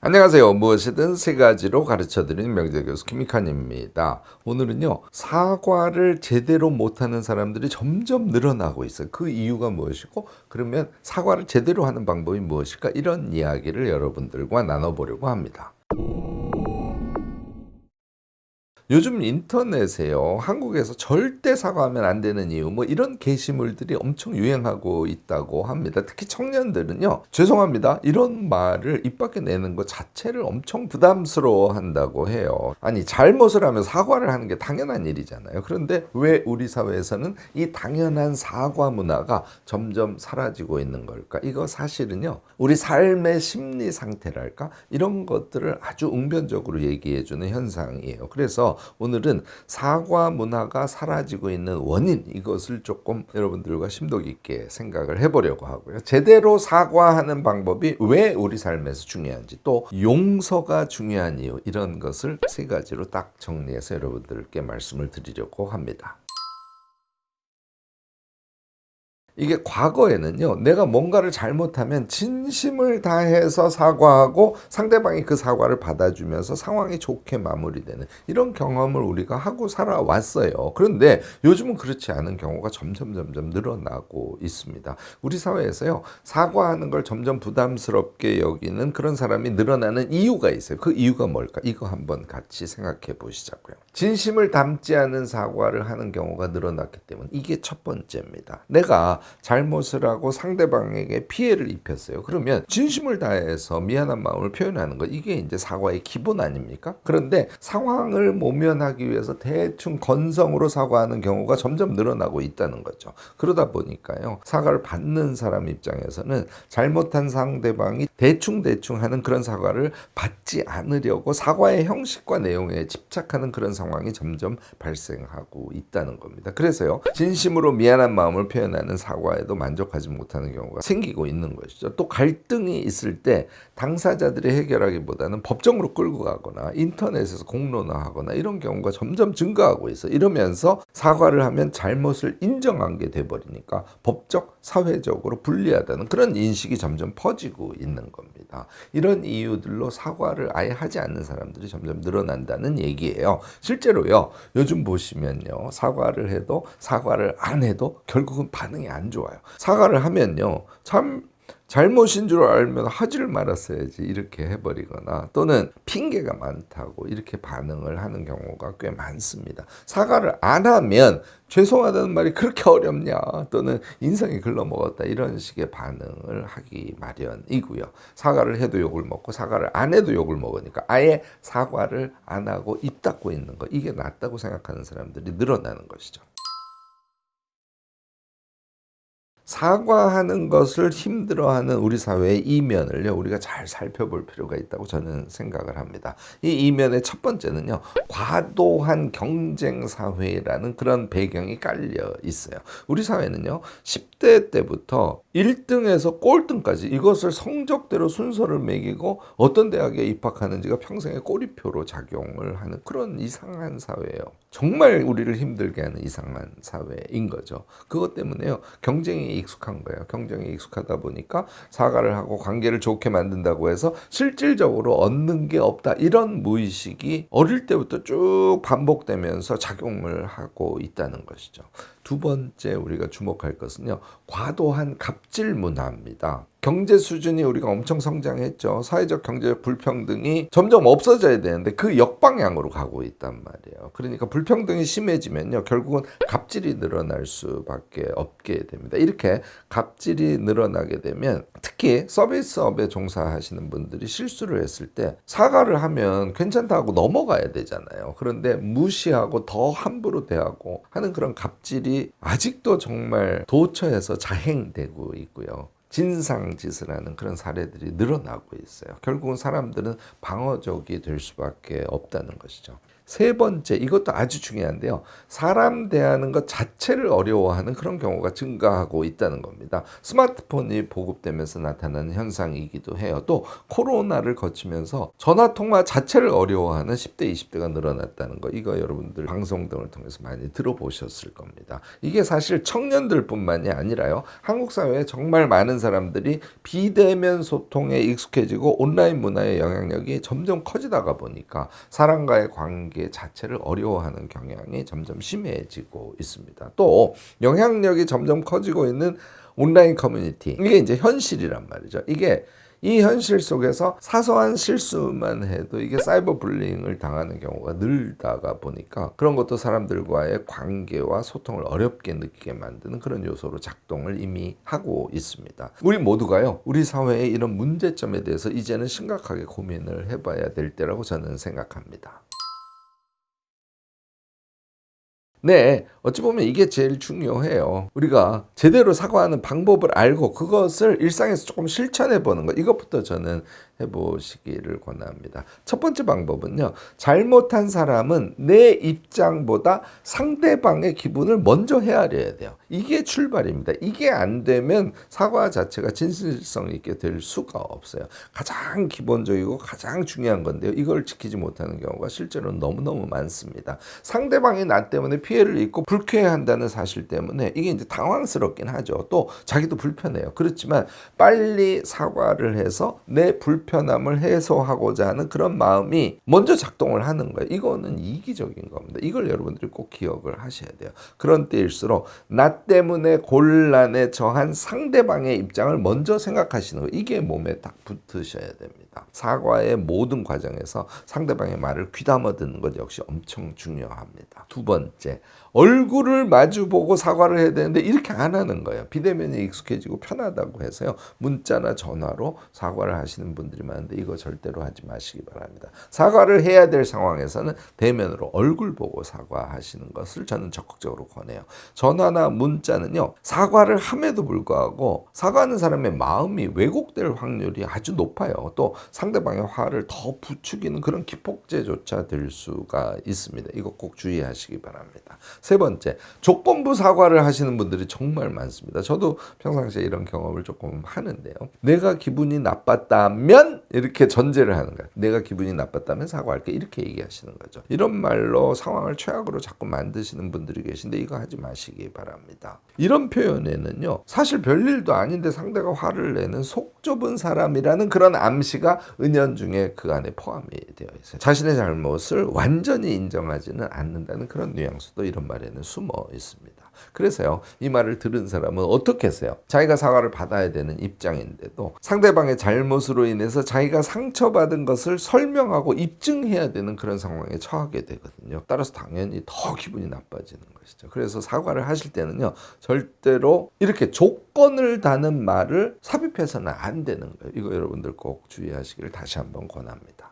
안녕하세요. 무엇이든 세 가지로 가르쳐드리는 명재교수 김익환입니다. 오늘은요, 사과를 제대로 못하는 사람들이 점점 늘어나고 있어요. 그 이유가 무엇이고, 그러면 사과를 제대로 하는 방법이 무엇일까? 이런 이야기를 여러분들과 나눠보려고 합니다. 요즘 인터넷에요, 한국에서 절대 사과하면 안 되는 이유, 이런 게시물들이 엄청 유행하고 있다고 합니다. 특히 청년들은요, 죄송합니다, 이런 말을 입 밖에 내는 것 자체를 엄청 부담스러워 한다고 해요. 아니, 잘못을 하면 사과를 하는 게 당연한 일이잖아요. 그런데 왜 우리 사회에서는 이 당연한 사과 문화가 점점 사라지고 있는 걸까? 이거 사실은요, 우리 삶의 심리 상태랄까? 이런 것들을 아주 웅변적으로 얘기해주는 현상이에요. 그래서 오늘은 사과 문화가 사라지고 있는 원인, 이것을 조금 여러분들과 심도 깊게 생각을 해보려고 하고요. 제대로 사과하는 방법이 왜 우리 삶에서 중요한지, 또 용서가 중요한 이유, 이런 것을 세 가지로 딱 정리해서 여러분들께 말씀을 드리려고 합니다. 이게 과거에는요, 내가 뭔가를 잘못하면 진심을 다해서 사과하고 상대방이 그 사과를 받아주면서 상황이 좋게 마무리되는 이런 경험을 우리가 하고 살아왔어요. 그런데 요즘은 그렇지 않은 경우가 점점 늘어나고 있습니다. 우리 사회에서요, 사과하는 걸 점점 부담스럽게 여기는 그런 사람이 늘어나는 이유가 있어요. 그 이유가 뭘까? 이거 한번 같이 생각해 보시자고요. 진심을 담지 않은 사과를 하는 경우가 늘어났기 때문에 이게 첫 번째입니다. 내가 잘못을 하고 상대방에게 피해를 입혔어요. 그러면 진심을 다해서 미안한 마음을 표현하는 것, 이게 이제 사과의 기본 아닙니까? 그런데 상황을 모면하기 위해서 대충 건성으로 사과하는 경우가 점점 늘어나고 있다는 거죠. 그러다 보니까요, 사과를 받는 사람 입장에서는 잘못한 상대방이 대충 하는 그런 사과를 받지 않으려고 사과의 형식과 내용에 집착하는 그런 상황이 점점 발생하고 있다는 겁니다. 그래서요, 진심으로 미안한 마음을 표현하는 사과에도 만족하지 못하는 경우가 생기고 있는 것이죠. 또 갈등이 있을 때 당사자들이 해결하기보다는 법정으로 끌고 가거나 인터넷에서 공론화하거나 이런 경우가 점점 증가하고 있어. 이러면서 사과를 하면 잘못을 인정한 게 돼버리니까 법적, 사회적으로 불리하다는 그런 인식이 점점 퍼지고 있는 겁니다. 이런 이유들로 사과를 아예 하지 않는 사람들이 점점 늘어난다는 얘기예요. 실제로요, 요즘 보시면요, 사과를 해도 사과를 안 해도 결국은 반응이 안 좋아요. 사과를 하면요, 참 잘못인 줄 알면 하지를 말았어야지 이렇게 해버리거나, 또는 핑계가 많다고 이렇게 반응을 하는 경우가 꽤 많습니다. 사과를 안 하면 죄송하다는 말이 그렇게 어렵냐, 또는 인성이 글러먹었다, 이런 식의 반응을 하기 마련이고요. 사과를 해도 욕을 먹고 사과를 안 해도 욕을 먹으니까 아예 사과를 안 하고 입 닫고 있는 거, 이게 낫다고 생각하는 사람들이 늘어나는 것이죠. 사과하는 것을 힘들어하는 우리 사회의 이면을요, 우리가 잘 살펴볼 필요가 있다고 저는 생각을 합니다. 이 이면의 첫 번째는요, 과도한 경쟁 사회라는 그런 배경이 깔려 있어요. 우리 사회는요, 10대 때부터 1등에서 꼴등까지 이것을 성적대로 순서를 매기고 어떤 대학에 입학하는지가 평생의 꼬리표로 작용을 하는 그런 이상한 사회예요. 정말 우리를 힘들게 하는 이상한 사회인 거죠. 그것 때문에요, 경쟁이 익숙한 거예요. 경쟁이 익숙하다 보니까 사과를 하고 관계를 좋게 만든다고 해서 실질적으로 얻는 게 없다, 이런 무의식이 어릴 때부터 쭉 반복되면서 작용을 하고 있다는 것이죠. 두 번째 우리가 주목할 것은요, 과도한 갑질 문화입니다. 경제 수준이 우리가 엄청 성장했죠. 사회적 경제적 불평등이 점점 없어져야 되는데 그 역방향으로 가고 있단 말이에요. 그러니까 불평등이 심해지면요, 결국은 갑질이 늘어날 수밖에 없게 됩니다. 이렇게 갑질이 늘어나게 되면 특히 서비스업에 종사하시는 분들이 실수를 했을 때 사과를 하면 괜찮다고 넘어가야 되잖아요. 그런데 무시하고 더 함부로 대하고 하는 그런 갑질이 아직도 정말 도처에서 자행되고 있고요. 진상짓을 하는 그런 사례들이 늘어나고 있어요. 결국은 사람들은 방어적이 될 수밖에 없다는 것이죠. 세 번째, 이것도 아주 중요한데요. 사람 대하는 것 자체를 어려워하는 그런 경우가 증가하고 있다는 겁니다. 스마트폰이 보급되면서 나타나는 현상이기도 해요. 또 코로나를 거치면서 전화통화 자체를 어려워하는 10대, 20대가 늘어났다는 거. 이거 여러분들 방송 등을 통해서 많이 들어보셨을 겁니다. 이게 사실 청년들뿐만이 아니라요. 한국 사회에 정말 많은 사람들이 비대면 소통에 익숙해지고 온라인 문화의 영향력이 점점 커지다가 보니까 사람과의 관계 자체를 어려워하는 경향이 점점 심해지고 있습니다. 또 영향력이 점점 커지고 있는 온라인 커뮤니티, 이게 이제 현실이란 말이죠. 이게 이 현실 속에서 사소한 실수만 해도 이게 사이버 불링을 당하는 경우가 늘다가 보니까 그런 것도 사람들과의 관계와 소통을 어렵게 느끼게 만드는 그런 요소로 작동을 이미 하고 있습니다. 우리 모두가요, 우리 사회의 이런 문제점에 대해서 이제는 심각하게 고민을 해봐야 될 때라고 저는 생각합니다. 네, 어찌 보면 이게 제일 중요해요. 우리가 제대로 사과하는 방법을 알고 그것을 일상에서 조금 실천해 보는 것, 이것부터 저는 해보시기를 권합니다. 첫 번째 방법은요, 잘못한 사람은 내 입장보다 상대방의 기분을 먼저 헤아려야 돼요. 이게 출발입니다. 이게 안 되면 사과 자체가 진실성 있게 될 수가 없어요. 가장 기본적이고 가장 중요한 건데요. 이걸 지키지 못하는 경우가 실제로 너무너무 많습니다. 상대방이 나 때문에 피해를 입고 불쾌해한다는 사실 때문에 이게 이제 당황스럽긴 하죠. 또 자기도 불편해요. 그렇지만 빨리 사과를 해서 내 불편함을 해소하고자 하는 그런 마음이 먼저 작동을 하는 거예요. 이거는 이기적인 겁니다. 이걸 여러분들이 꼭 기억을 하셔야 돼요. 그런 때일수록 나 때문에 곤란에 처한 상대방의 입장을 먼저 생각하시는 거예요. 이게 몸에 딱 붙으셔야 됩니다. 사과의 모든 과정에서 상대방의 말을 귀담아 듣는 것 역시 엄청 중요합니다. 두 번째, 얼굴을 마주보고 사과를 해야 되는데 이렇게 안 하는 거예요. 비대면이 익숙해지고 편하다고 해서요, 문자나 전화로 사과를 하시는 분들이 많은데 이거 절대로 하지 마시기 바랍니다. 사과를 해야 될 상황에서는 대면으로 얼굴 보고 사과하시는 것을 저는 적극적으로 권해요. 전화나 문자는요, 사과를 함에도 불구하고 사과하는 사람의 마음이 왜곡될 확률이 아주 높아요. 또 상대방의 화를 더 부추기는 그런 기폭제조차 될 수가 있습니다. 이거 꼭 주의하시기 바랍니다. 세 번째, 조건부 사과를 하시는 분들이 정말 많습니다. 저도 평상시에 이런 경험을 조금 하는데요. 내가 기분이 나빴다면 이렇게 전제를 하는 거예요. 내가 기분이 나빴다면 사과할게, 이렇게 얘기하시는 거죠. 이런 말로 상황을 최악으로 자꾸 만드시는 분들이 계신데 이거 하지 마시기 바랍니다. 이런 표현에는요, 사실 별일도 아닌데 상대가 화를 내는 속 좁은 사람이라는 그런 암시가 은연중에 그 안에 포함이 되어 있어요. 자신의 잘못을 완전히 인정하지는 않는다는 그런 뉘앙스도 이런 말에는 숨어 있습니다. 그래서요, 이 말을 들은 사람은 어떻게 했어요? 자기가 사과를 받아야 되는 입장인데도 상대방의 잘못으로 인해서 자기가 상처받은 것을 설명하고 입증해야 되는 그런 상황에 처하게 되거든요. 따라서 당연히 더 기분이 나빠지는 것이죠. 그래서 사과를 하실 때는요, 절대로 이렇게 조건을 다는 말을 삽입해서는 안 되는 거예요. 이거 여러분들 꼭 주의하시기를 다시 한번 권합니다.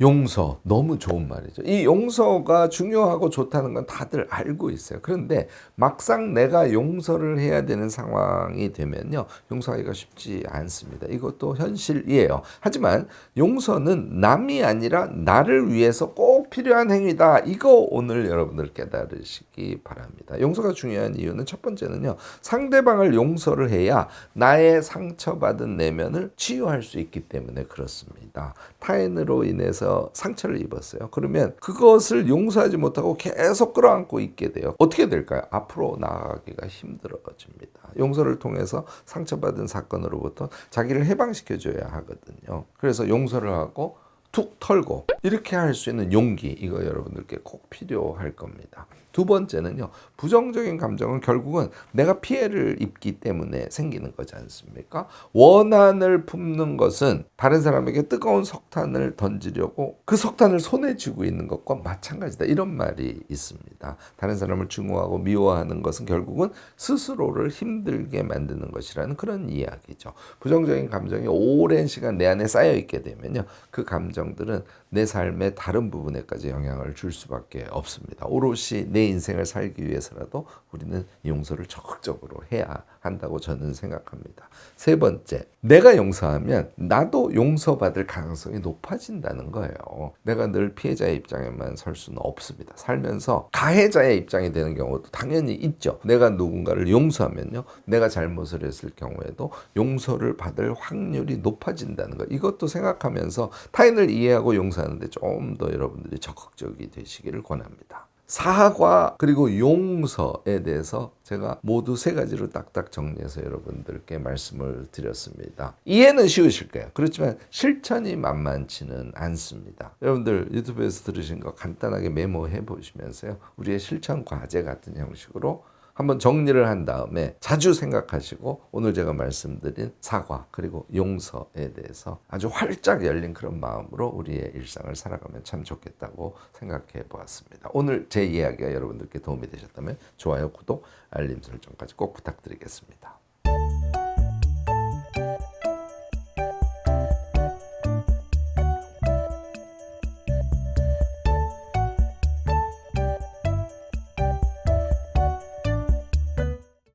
용서, 너무 좋은 말이죠. 이 용서가 중요하고 좋다는 건 다들 알고 있어요. 그런데 막상 내가 용서를 해야 되는 상황이 되면요, 용서하기가 쉽지 않습니다. 이것도 현실이에요. 하지만 용서는 남이 아니라 나를 위해서 꼭 필요한 행위다. 이거 오늘 여러분들 깨달으시기 바랍니다. 용서가 중요한 이유는 첫 번째는요, 상대방을 용서를 해야 나의 상처받은 내면을 치유할 수 있기 때문에 그렇습니다. 타인으로 인해서 상처를 입었어요. 그러면 그것을 용서하지 못하고 계속 끌어안고 있게 돼요. 어떻게 될까요? 앞으로 나아가기가 힘들어집니다. 용서를 통해서 상처받은 사건으로부터 자기를 해방시켜줘야 하거든요. 그래서 용서를 하고 툭 털고 이렇게 할 수 있는 용기, 이거 여러분들께 꼭 필요할 겁니다. 두 번째는요, 부정적인 감정은 결국은 내가 피해를 입기 때문에 생기는 거지 않습니까? 원한을 품는 것은 다른 사람에게 뜨거운 석탄을 던지려고 그 석탄을 손에 쥐고 있는 것과 마찬가지다, 이런 말이 있습니다. 다른 사람을 증오하고 미워하는 것은 결국은 스스로를 힘들게 만드는 것이라는 그런 이야기죠. 부정적인 감정이 오랜 시간 내 안에 쌓여 있게 되면요, 그 감정들은 내 삶의 다른 부분에까지 영향을 줄 수밖에 없습니다. 오롯이 내 인생을 살기 위해서라도 우리는 용서를 적극적으로 해야 한다고 저는 생각합니다. 세 번째, 내가 용서하면 나도 용서받을 가능성이 높아진다는 거예요. 내가 늘 피해자의 입장에만 설 수는 없습니다. 살면서 가해자의 입장이 되는 경우도 당연히 있죠. 내가 누군가를 용서하면요, 내가 잘못을 했을 경우에도 용서를 받을 확률이 높아진다는 거, 이것도 생각하면서 타인을 이해하고 용서하는데 좀 더 여러분들이 적극적이 되시기를 권합니다. 사과 그리고 용서에 대해서 제가 모두 세 가지로 딱딱 정리해서 여러분들께 말씀을 드렸습니다. 이해는 쉬우실 거예요. 그렇지만 실천이 만만치는 않습니다. 여러분들 유튜브에서 들으신 거 간단하게 메모해 보시면서요, 우리의 실천 과제 같은 형식으로 한번 정리를 한 다음에 자주 생각하시고 오늘 제가 말씀드린 사과 그리고 용서에 대해서 아주 활짝 열린 그런 마음으로 우리의 일상을 살아가면 참 좋겠다고 생각해 보았습니다. 오늘 제 이야기가 여러분들께 도움이 되셨다면 좋아요, 구독, 알림 설정까지 꼭 부탁드리겠습니다.